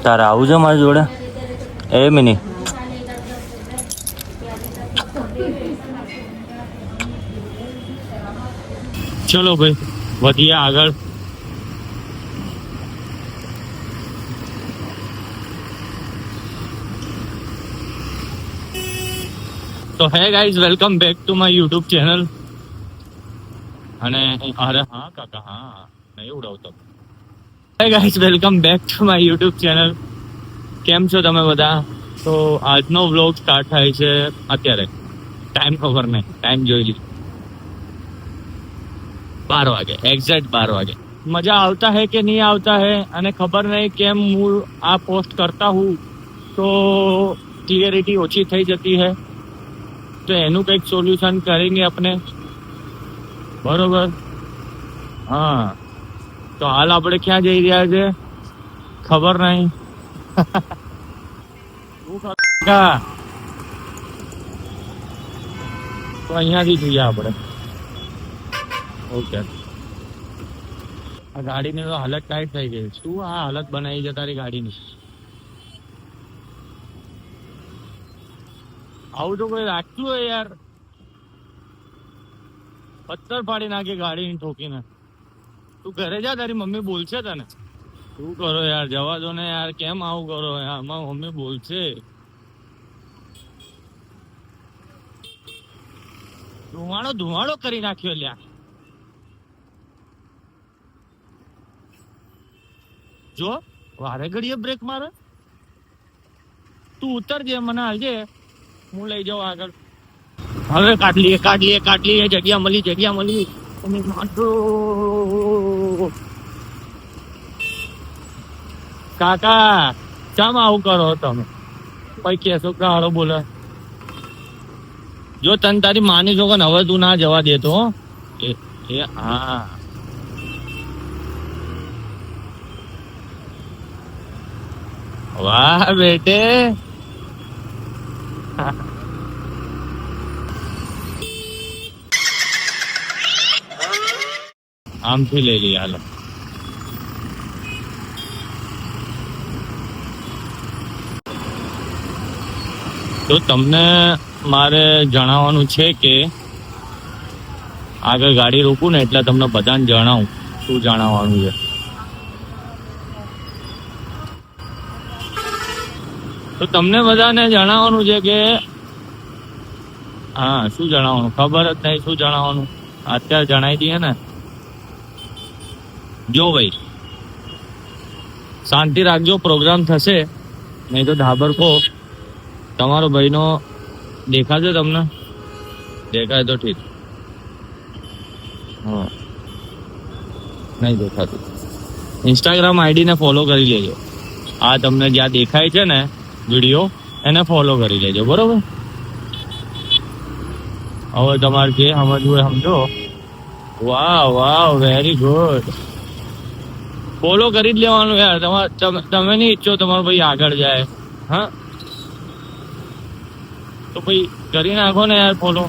તારે આવું છે મારી જોડે? એ મિની ચલો ભાઈ વધીએ આગળ. તો hey guys, welcome back to my YouTube channel. અને અરે હા કાકા, હા નહીં ઉડાવતો. Hey guys, welcome back to my YouTube channel. કેમ છો તમે બધા? તો આજનો વ્લોગ સ્ટાર્ટ થાય છે અત્યારે. ટાઈમ ખબર નહીં, ટાઈમ જોઈ લીધો 12 વાગે, એક્ઝેક્ટ 12 વાગે. મજા આવતા है कि नहीं આવતા है અને ખબર નહીં કેમ હું આ પોસ્ટ કરતા હું તો ક્લિયરિટી ઓછી થઈ જતી है. તો એનું કંઈક સોલ્યુશન કરેંगे આપણે, બરોબર? હા, તો હાલ આપણે ક્યાં જઈ રહ્યા છે ખબર નહીં. તો અહીંયાથી જોઈએ આપણે. ઓકે, આ ગાડીની તો હાલત ટાઈટ થઈ ગઈ. શું આ હાલત બનાવી છે તારી ગાડીની? આવું તો કોઈ રાખતું હોય યાર, પથ્થર ફાડી નાખે ગાડીની ઠોકીને. તું ઘરે જા, તારી મમ્મી બોલશે તને. શું કરો યાર, જવા દો ને યાર, કેમ આવું કરો યાર? મમ્મી બોલશે. ધુમાડો કરી નાખ્યો લ્યા. જો વારે ઘડીએ બ્રેક મારે. તું ઉતરજે, મને હાલજે, હું લઈ જાઉં આગળ. હવે કાઢલીએ જગ્યા મળી. કાકા ચામ આવું કરો તમે? કઈ કેસો કાળો બોલે. જો તને તારી માની છો કે હવે તું ના જવા દેતો. એ હા, વાહ બેટે. આમથી લઈ લઈએ હાલો. તો તમને મારે જણાવવાનું છે કે આગળ ગાડી રોકું ને એટલે તમને બધાને જણાવું શું જણાવવાનું છે. તો તમને બધાને જણાવવાનું છે કે હા, શું જણાવવાનું ખબર જ નહીં. શું જણાવવાનું અત્યારે જણાવી દઈએ ને. જો ભાઈ, શાંતિ રાખજો, પ્રોગ્રામ થશે. નહીં તો ધાબર કો તમારો ભાઈનો દેખાશે તમને? દેખાય તો ઠીક, હા નહીં દેખાતું. ઇન્સ્ટાગ્રામ આઈડી ને ફોલો કરી લેજો. આ તમને જ્યાં દેખાય છે ને વિડીયો, એને ફોલો કરી લેજો, બરોબર? હવે તમારે જે સમજવું હોય સમજો. વાહ, વેરી ગુડ. ફોલો કરી જ લેવાનું યાર. તમે નહીં ઈચ્છો તમારો ભાઈ આગળ જાય, હા, તો ભાઈ કરી નાખો ને યાર ફોલો.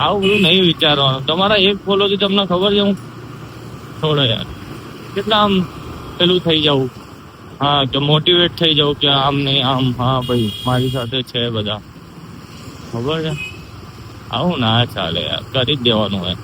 આવું બધું નહીં વિચારવાનું. તમારા એક ફોલોથી તમને ખબર છે હું થોડો યાર કેટલા આમ પેલું થઈ જાઉં. હા, તો મોટિવેટ થઈ જાઉં કે આમ નહીં આમ. હા ભાઈ, મારી સાથે છે બધા, ખબર છે. આવું ના ચાલે યાર, કરી જ દેવાનું હોય.